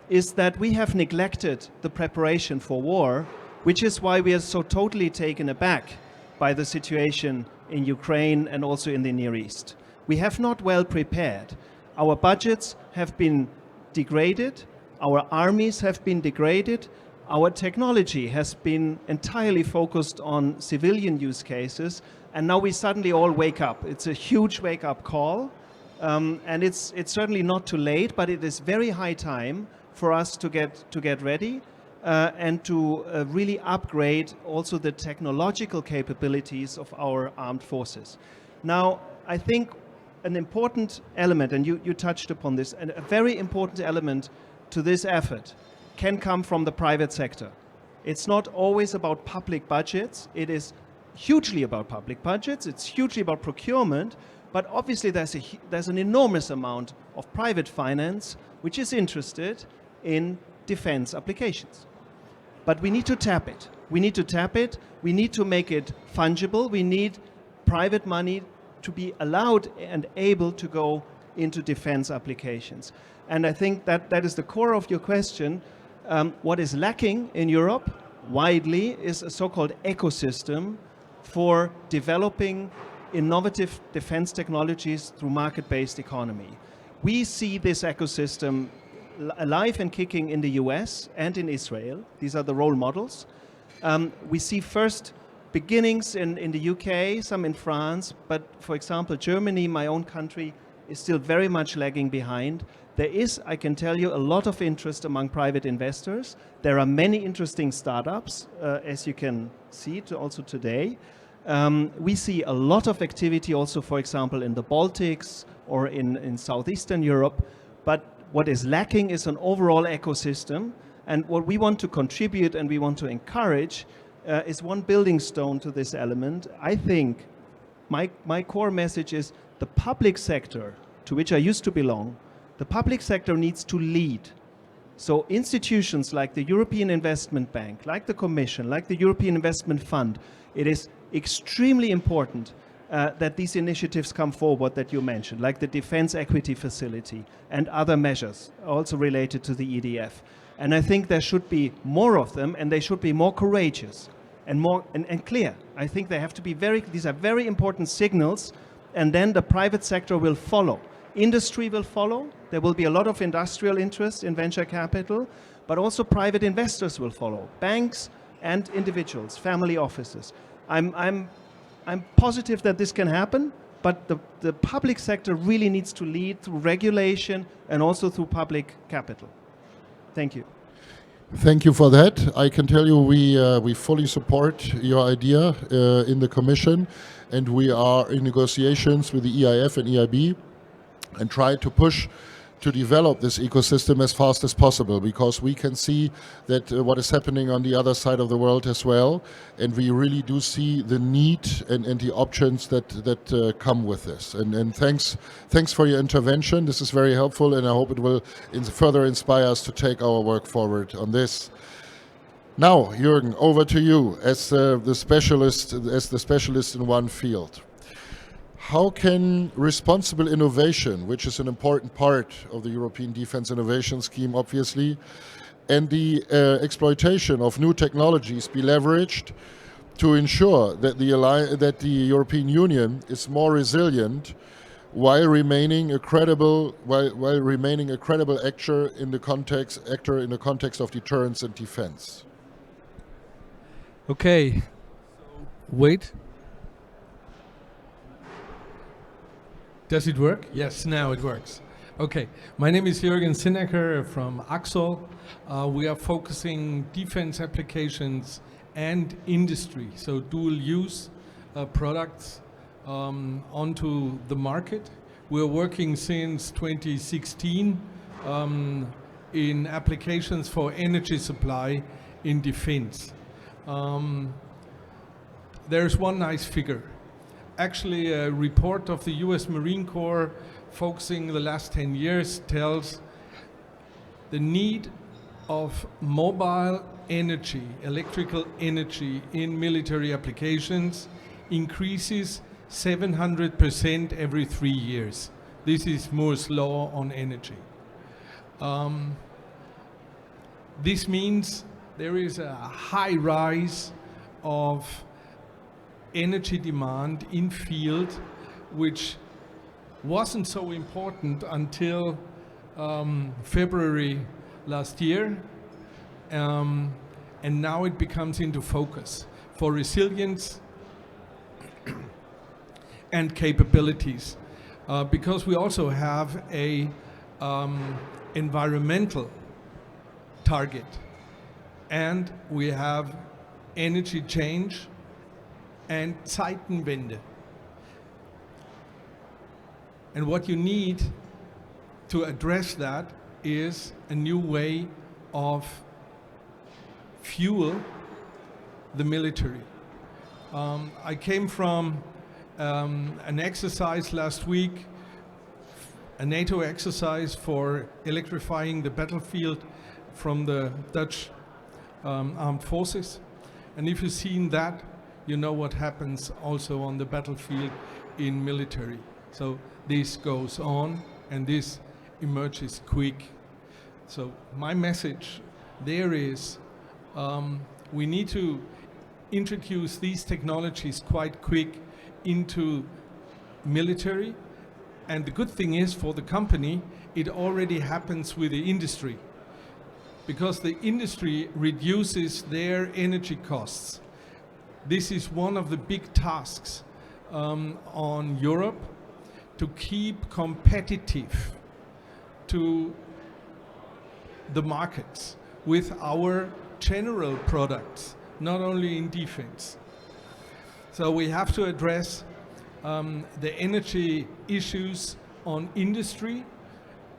is that we have neglected the preparation for war, which is why we are so totally taken aback by the situation in Ukraine and also in the Near East. We have not well prepared. Our budgets have been degraded, our armies have been degraded, our technology has been entirely focused on civilian use cases, and now we suddenly all wake up. It's a huge wake-up call, and it's certainly not too late, but it is very high time for us to get ready and to really upgrade also the technological capabilities of our armed forces. Now, I think an important element, and you touched upon this, and a very important element to this effort can come from the private sector. It's not always about public budgets. It is hugely about public budgets. It's hugely about procurement. But obviously there's an enormous amount of private finance which is interested in defense applications. But we need to tap it. We need to tap it. We need to make it fungible. We need private money to be allowed and able to go into defense applications. And I think that is the core of your question. What is lacking in Europe widely is a so-called ecosystem for developing innovative defense technologies through market-based economy. We see this ecosystem alive and kicking in the US and in Israel. These are the role models. We see first beginnings in the UK, some in France, but for example, Germany, my own country, is still very much lagging behind. There is, I can tell you, a lot of interest among private investors. There are many interesting startups, as you can see also today. We see a lot of activity also, for example, in the Baltics or in Southeastern Europe. But what is lacking is an overall ecosystem. And what we want to contribute and we want to encourage is one building stone to this element. I think my core message is the public sector, to which I used to belong, the public sector needs to lead. So institutions like the European Investment Bank, like the Commission, like the European Investment Fund, it is extremely important that these initiatives come forward that you mentioned, like the Defense Equity Facility and other measures also related to the EDF. And I think there should be more of them, and they should be more courageous and more and clear. I think they have to be these are very important signals, and then the private sector will follow. Industry will follow. There will be a lot of industrial interest in venture capital, but also private investors will follow. Banks and individuals, family offices. I'm positive that this can happen, but the public sector really needs to lead through regulation and also through public capital. Thank you. Thank you for that. I can tell you we fully support your idea in the Commission, and we are in negotiations with the EIF and EIB and try to push to develop this ecosystem as fast as possible, because we can see that what is happening on the other side of the world as well, and we really do see the need and the options that come with this. And thanks for your intervention. This is very helpful, and I hope it will further inspire us to take our work forward on this. Now, Jürgen, over to you as the specialist in one field. How can responsible innovation, which is an important part of the European Defence Innovation Scheme, obviously, and the exploitation of new technologies be leveraged to ensure that the European Union is more resilient while remaining a credible actor in the context of deterrence and defence? Okay. Wait. Does it work? Yes, now it works. Okay, my name is Jürgen Sinnecker from Axel. We are focusing defense applications and industry, so dual use products onto the market. We're working since 2016 in applications for energy supply in defense. There's one nice figure. Actually, a report of the US Marine Corps focusing the last 10 years tells the need of mobile energy, electrical energy in military applications increases 700% every 3 years. This is Moore's law on energy. This means there is a high rise of energy demand in field, which wasn't so important until February last year, and now it becomes into focus for resilience and capabilities, because we also have a environmental target, and we have energy change and Zeitenwende. And what you need to address that is a new way of fuel the military. I came from an exercise last week, a NATO exercise for electrifying the battlefield from the Dutch armed forces. And if you've seen that, you know what happens also on the battlefield in military. So this goes on, and this emerges quick. So my message there is we need to introduce these technologies quite quick into military. And the good thing is for the company, it already happens with the industry, because the industry reduces their energy costs. This is one of the big tasks on Europe, to keep competitive to the markets with our general products, not only in defense. So we have to address the energy issues on industry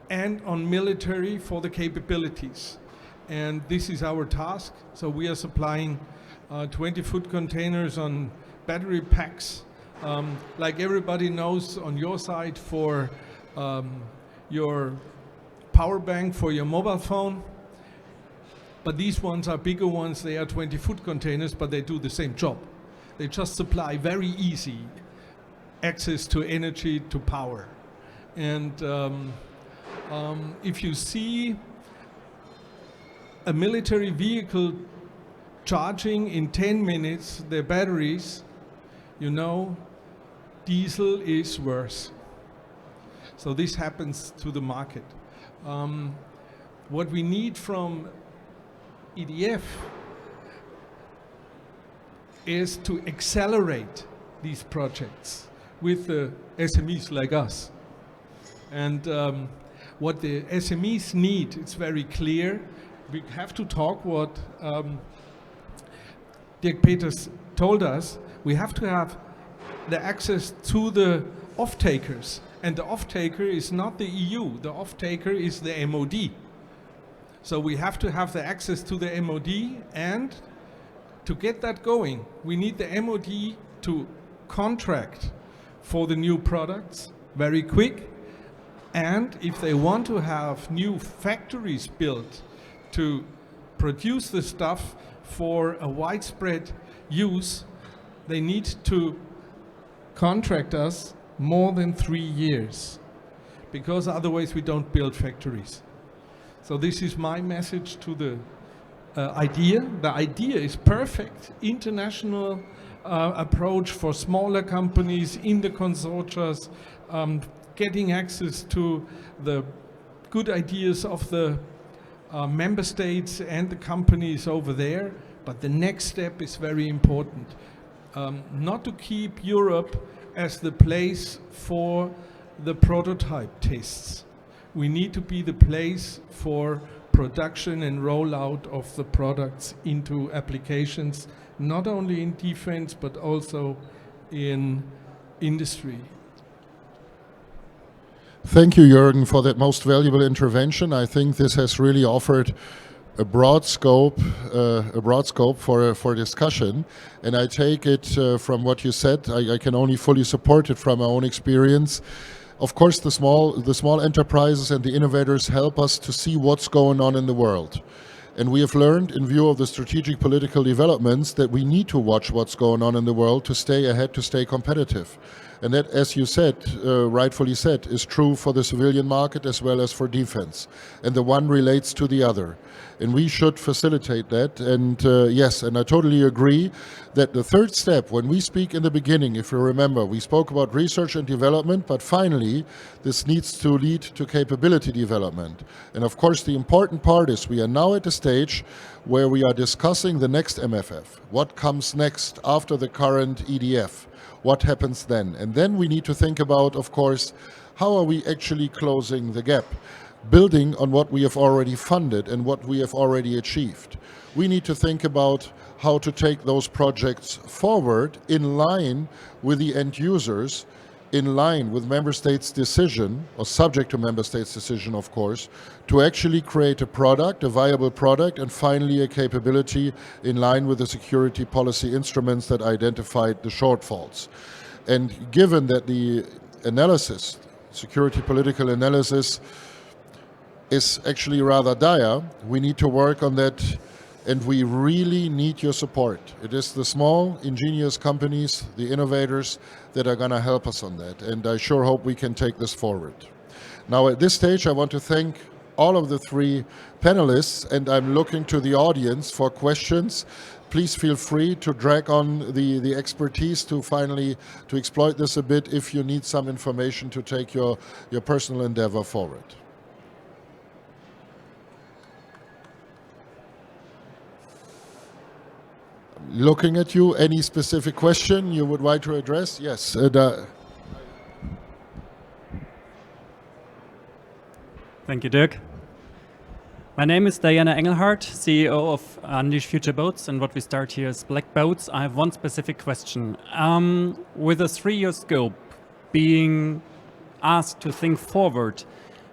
and on military for the capabilities. and this is our task. So we are supplying 20-foot containers on battery packs, like everybody knows on your side, for your power bank for your mobile phone. But these ones are bigger ones. They are 20-foot containers, but they do the same job. They just supply very easy access to energy, to power. And if you see a military vehicle charging in 10 minutes their batteries, you know diesel is worse. So this happens to the market. What we need from EDF is to accelerate these projects with the SMEs like us. And what the SMEs need, it's very clear. We have to talk what Dirk Peters told us. We have to have the access to the off-takers. And the off-taker is not the EU. The off-taker is the MOD. So we have to have the access to the MOD, and to get that going, we need the MOD to contract for the new products very quick. And if they want to have new factories built to produce the stuff for a widespread use, they need to contract us more than 3 years, because otherwise we don't build factories. So this is my message to the idea. The idea is perfect. International approach for smaller companies in the consortia, getting access to the good ideas of the member states and the companies over there. But the next step is very important. Not to keep Europe as the place for the prototype tests. We need to be the place for production and rollout of the products into applications, not only in defense, but also in industry. Thank you, Jürgen, for that most valuable intervention. I think this has really offered a broad scope for discussion. And I take it from what you said, I can only fully support it from my own experience. Of course, the small enterprises and the innovators help us to see what's going on in the world. And we have learned, in view of the strategic political developments, that we need to watch what's going on in the world to stay ahead, to stay competitive. And that, as you said, rightfully said, is true for the civilian market as well as for defense. And the one relates to the other. And we should facilitate that. And yes, and I totally agree that the third step, when we speak in the beginning, if you remember, we spoke about research and development, but finally, this needs to lead to capability development. And of course, the important part is we are now at a stage where we are discussing the next MFF. What comes next after the current EDF? What happens then? And then we need to think about, of course, how are we actually closing the gap? Building on what we have already funded and what we have already achieved. We need to think about how to take those projects forward in line with the end users, in line with member states' decision, or subject to member states' decision, of course, to actually create a product, a viable product, and finally a capability in line with the security policy instruments that identified the shortfalls. And given that the analysis, security political analysis, is actually rather dire, we need to work on that, and we really need your support. It is the small, ingenious companies, the innovators, that are going to help us on that, and I sure hope we can take this forward. Now at this stage, I want to thank all of the three panelists, and I'm looking to the audience for questions. Please feel free to drag on the expertise to finally to exploit this a bit if you need some information to take your personal endeavor forward. Looking at you, any specific question you would like to address? Yes. Thank you, Dirk. My name is Diana Engelhardt, CEO of Unleash Future Boats, and what we start here is Black Boats. I have one specific question. With a 3-year scope, being asked to think forward,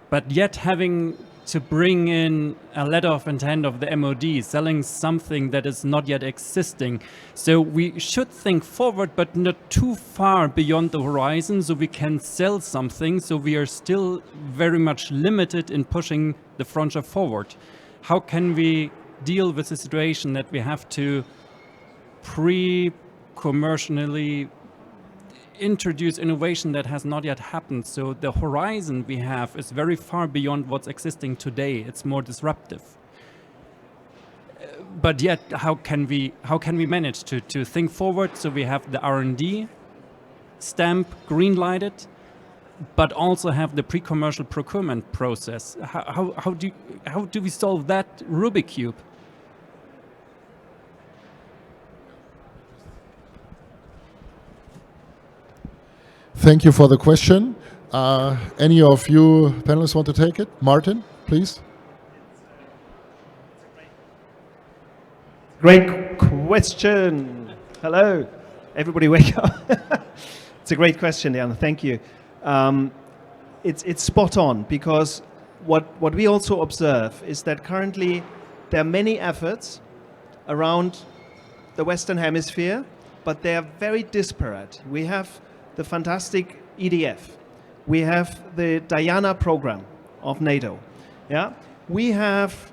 but yet having to bring in a letter of intent of the MOD, selling something that is not yet existing. So we should think forward, but not too far beyond the horizon, so we can sell something, so we are still very much limited in pushing the frontier forward. How can we deal with the situation that we have to pre-commercially introduce innovation that has not yet happened? So the horizon we have is very far beyond what's existing today. It's more disruptive. But yet, how can we manage to think forward so we have the R&D stamp green lighted, but also have the pre-commercial procurement process? How do we solve that Rubik cube? Thank you for the question. Any of you panelists want to take it? Martin, please. Great question. Hello. Everybody wake up. It's a great question, Jan. Thank you. It's spot on, because what we also observe is that currently there are many efforts around the Western Hemisphere, but they are very disparate. We have the fantastic EDF. We have the Diana program of NATO. Yeah? We have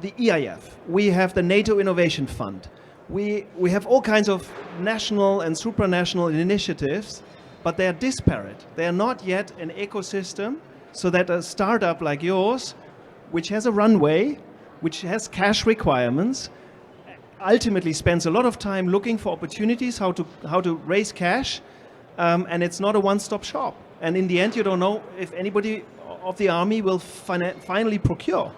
the EIF. We have the NATO Innovation Fund. We have all kinds of national and supranational initiatives, but they are disparate. They are not yet an ecosystem, so that a startup like yours, which has a runway, which has cash requirements, ultimately spends a lot of time looking for opportunities, how to raise cash, and it's not a one-stop shop. And in the end, you don't know if anybody of the army will finally procure,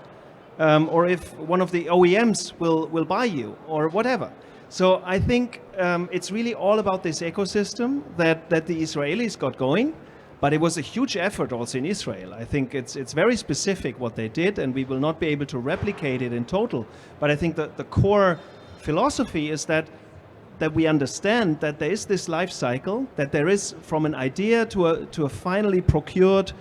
or if one of the OEMs will buy you, or whatever. So I think it's really all about this ecosystem that the Israelis got going, but it was a huge effort also in Israel. I think it's very specific what they did, and we will not be able to replicate it in total. But I think that the core philosophy is that we understand that there is this life cycle, that there is from an idea to a finally procured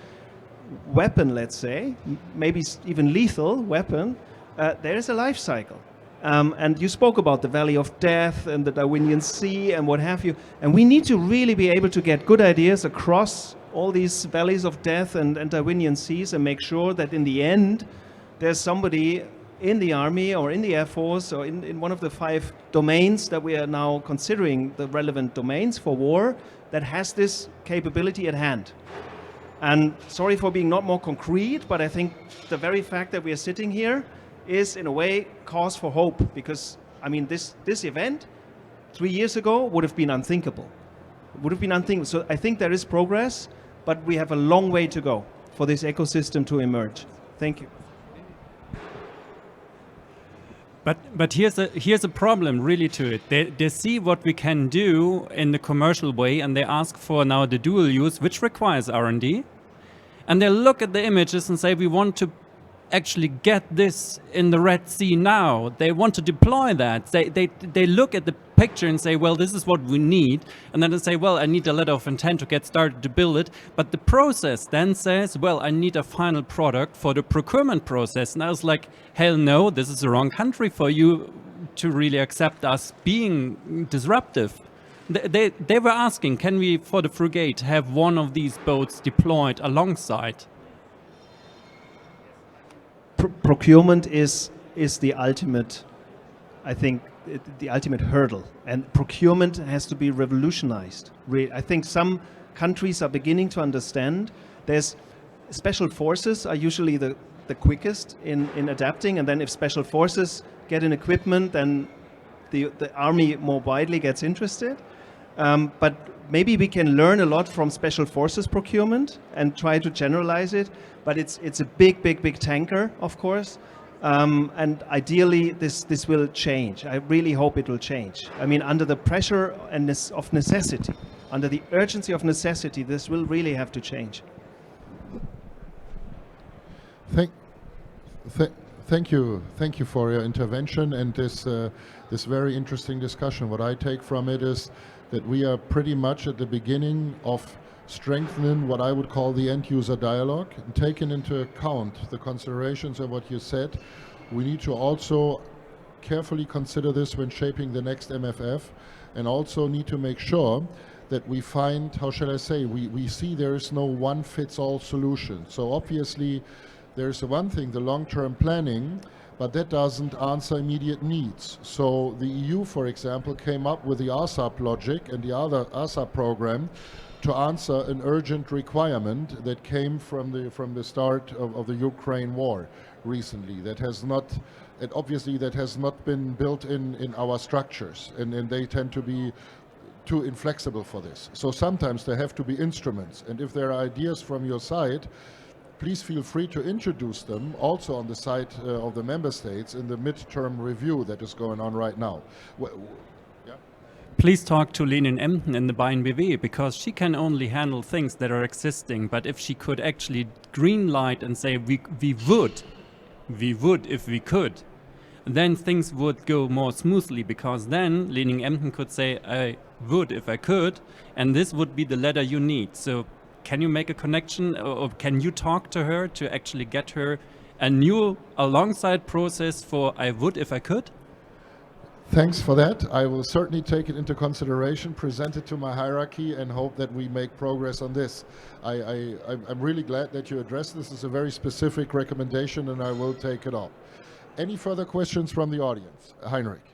weapon, let's say, maybe even lethal weapon, there is a life cycle. And you spoke about the Valley of Death and the Darwinian Sea and what have you. And we need to really be able to get good ideas across all these valleys of death and Darwinian seas, and make sure that in the end there's somebody in the Army or in the Air Force or in one of the 5 domains that we are now considering the relevant domains for war, that has this capability at hand. And sorry for being not more concrete, but I think the very fact that we are sitting here is in a way cause for hope, because I mean this event 3 years ago would have been unthinkable. It would have been unthinkable. So I think there is progress, but we have a long way to go for this ecosystem to emerge. Thank you. But here's a problem really to it. They see what we can do in the commercial way, and they ask for now the dual use, which requires R&D. And they look at the images and say, we want to actually get this in the Red Sea now. They want to deploy that. They look at the picture and say, well, this is what we need. And then they say, well, I need a letter of intent to get started to build it. But the process then says, well, I need a final product for the procurement process. And I was like, hell no, this is the wrong country for you to really accept us being disruptive. They were asking, can we, for the frigate, have one of these boats deployed alongside? Procurement is the ultimate, I think, the ultimate hurdle, and procurement has to be revolutionized. I think some countries are beginning to understand. There's special forces are usually the quickest in adapting, and then if special forces get in equipment, then the army more widely gets interested. But maybe we can learn a lot from special forces procurement and try to generalize it. But it's a big tanker, of course. And ideally, this will change. I really hope it will change. I mean, under the pressure of necessity, under the urgency of necessity, this will really have to change. Thank you for your intervention and this very interesting discussion. What I take from it is that we are pretty much at the beginning of strengthening what I would call the end-user dialogue, and taking into account the considerations of what you said. We need to also carefully consider this when shaping the next MFF, and also need to make sure that we find, how shall I say, we see there is no one-fits-all solution. So obviously there's one thing, the long-term planning, but that doesn't answer immediate needs. So the EU, for example, came up with the ASAP logic and the other ASAP program to answer an urgent requirement that came from the start of the Ukraine war recently. That has not, and obviously that has not been built in our structures, and they tend to be too inflexible for this. So sometimes there have to be instruments, and if there are ideas from your side, please feel free to introduce them also on the side of the member states in the midterm review that is going on right now. Please talk to Lenin Emden in the Bayern BW, because she can only handle things that are existing. But if she could actually green light and say we would if we could, then things would go more smoothly, because then Lenin Emden could say I would if I could, and this would be the letter you need. So can you make a connection, or can you talk to her to actually get her a new alongside process for I would if I could? Thanks for that. I will certainly take it into consideration, present it to my hierarchy, and hope that we make progress on this. I'm really glad that you addressed this. It's a very specific recommendation, and I will take it up. Any further questions from the audience? Heinrich.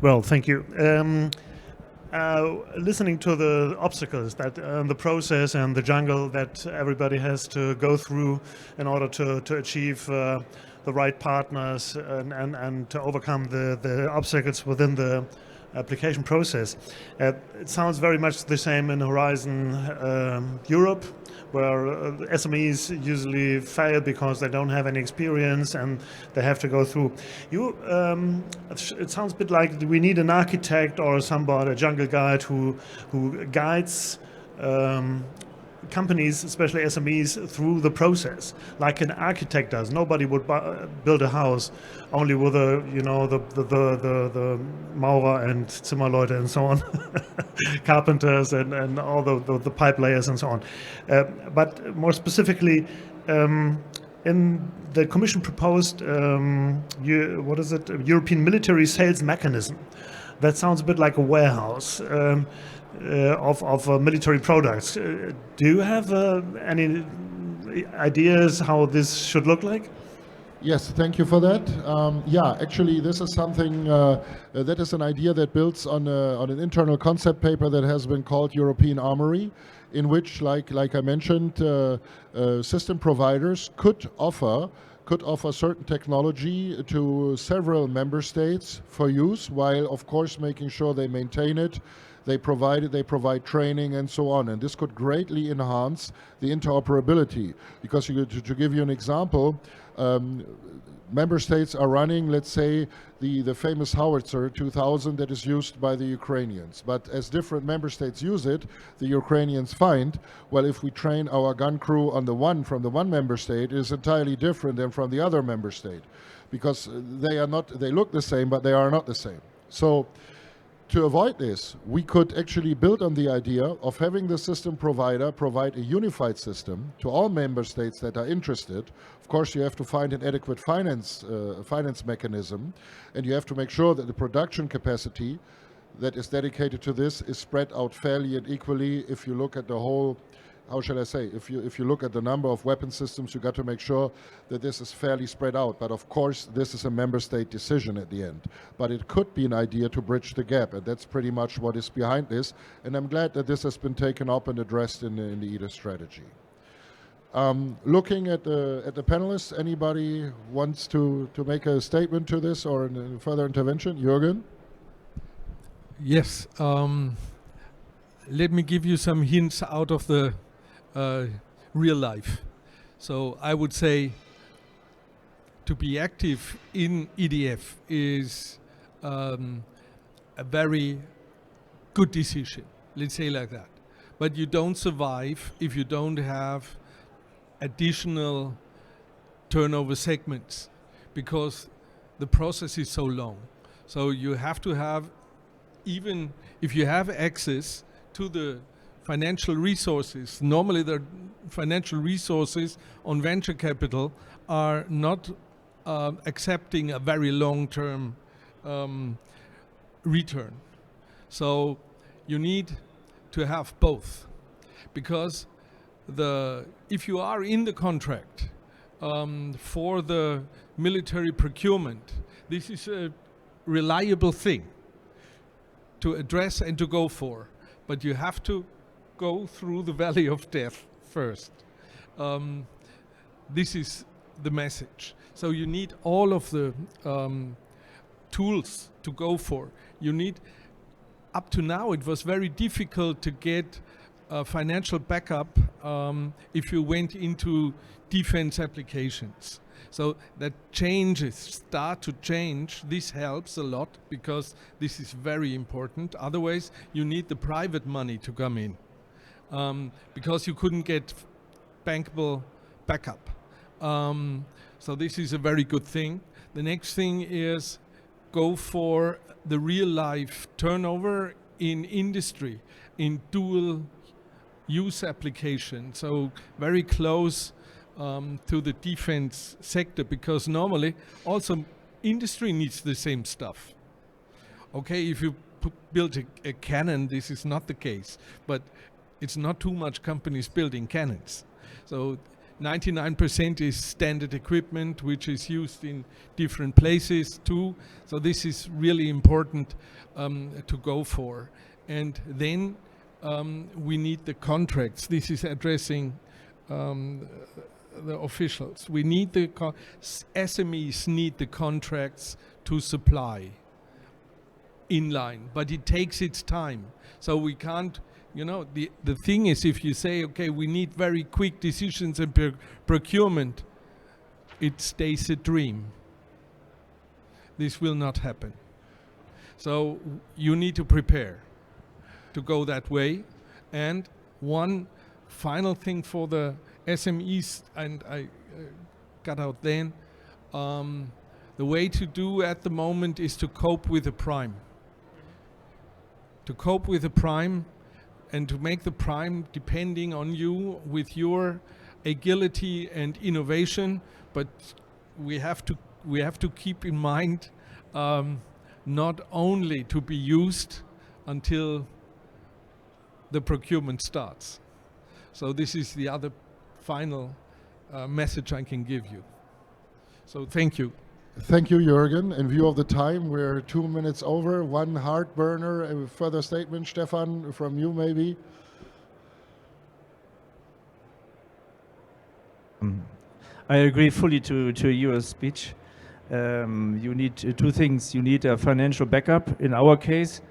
Well, thank you. Listening to the obstacles that the process and the jungle that everybody has to go through in order to achieve the right partners and to overcome the obstacles within the application process. It sounds very much the same in Horizon Europe, where SMEs usually fail because they don't have any experience and they have to go through. It sounds a bit like we need an architect or somebody, a jungle guide who guides companies, especially SMEs, through the process, like an architect does. Nobody would build a house only with the Maurer and Zimmerleute and so on, carpenters and all the pipe layers and so on. But more specifically, in the Commission proposed, European military sales mechanism. That sounds a bit like a warehouse. Of military products. Do you have any ideas how this should look like? Yes, thank you for that. Actually, this is something that is an idea that builds on an internal concept paper that has been called European Armory, in which, like I mentioned, system providers could offer certain technology to several member states for use, while of course making sure they maintain it. They provide training and so on, and this could greatly enhance the interoperability. Because to give you an example, member states are running, let's say, the famous howitzer 2000 that is used by the Ukrainians. But as different member states use it, the Ukrainians find, well, if we train our gun crew on from the one member state, it is entirely different than from the other member state, because they look the same, but they are not the same. So to avoid this, we could actually build on the idea of having the system provider provide a unified system to all member states that are interested. Of course, you have to find an adequate finance mechanism, and you have to make sure that the production capacity that is dedicated to this is spread out fairly and equally. If you look at the whole, how shall I say, if you look at the number of weapon systems, you got to make sure that this is fairly spread out. But of course, this is a member state decision at the end. But it could be an idea to bridge the gap, and that's pretty much what is behind this. And I'm glad that this has been taken up and addressed in the EDIS strategy. Looking at the panelists, anybody wants to make a statement to this or a further intervention? Jürgen? Yes. Let me give you some hints out of the real life. So I would say to be active in EDF is a very good decision, let's say like that. But you don't survive if you don't have additional turnover segments, because the process is so long. So you have to have, even if you have access to the financial resources. Normally the financial resources on venture capital are not accepting a very long-term return. So you need to have both, because if you are in the contract for the military procurement, this is a reliable thing to address and to go for, but you have to go through the valley of death first. This is the message. So you need all of the tools to go for. You need, up to now it was very difficult to get financial backup if you went into defense applications. So that start to change. This helps a lot because this is very important. Otherwise, you need the private money to come in because you couldn't get bankable backup. So this is a very good thing. The next thing is go for the real life turnover in industry, in dual use application. So very close to the defense sector, because normally also industry needs the same stuff. Okay, if you build a cannon, this is not the case, but it's not too much companies building cannons. So 99% is standard equipment, which is used in different places too. So this is really important to go for. And then we need the contracts. This is addressing the officials. We need the SMEs need the contracts to supply inline, but it takes its time. So we can't, you know, the thing is, if you say, okay, we need very quick decisions in procurement, it stays a dream. This will not happen. So you need to prepare to go that way. And one final thing for the SMEs, and I got out then, the way to do at the moment is to cope with the prime. To cope with the prime and to make the prime depending on you with your agility and innovation, but we have to keep in mind not only to be used until the procurement starts. So this is the other final message I can give you. So thank you. Thank you, Jürgen. In view of the time, we're 2 minutes over. One heart burner. A further statement, Stefan, from you maybe? I agree fully to your speech. You need two things. You need a financial backup. In our case,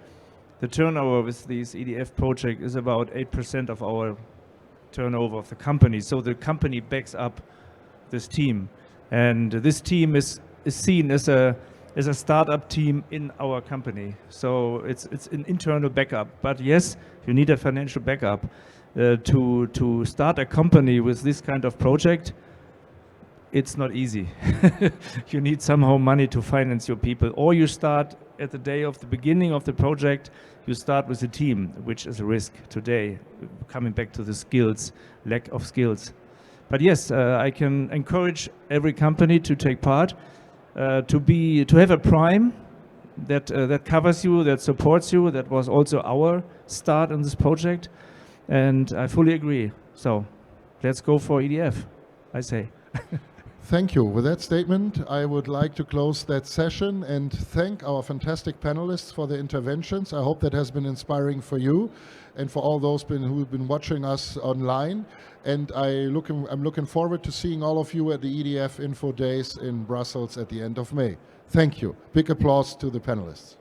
the turnover with this EDF project is about 8% of our turnover of the company. So the company backs up this team. And this team is seen as a startup team in our company. So it's an internal backup. But yes, you need a financial backup. To start a company with this kind of project, it's not easy. You need somehow money to finance your people. Or you start at the day of the beginning of the project, you start with a team, which is a risk today, coming back to the skills, lack of skills. But yes, I can encourage every company to take part, to have a prime that covers you, that supports you. That was also our start on this project, and I fully agree. So let's go for EDF, I say. Thank you. With that statement, I would like to close that session and thank our fantastic panelists for their interventions. I hope that has been inspiring for you and for all those who've been watching us online. And I'm looking forward to seeing all of you at the EDF Info Days in Brussels at the end of May. Thank you. Big applause to the panelists.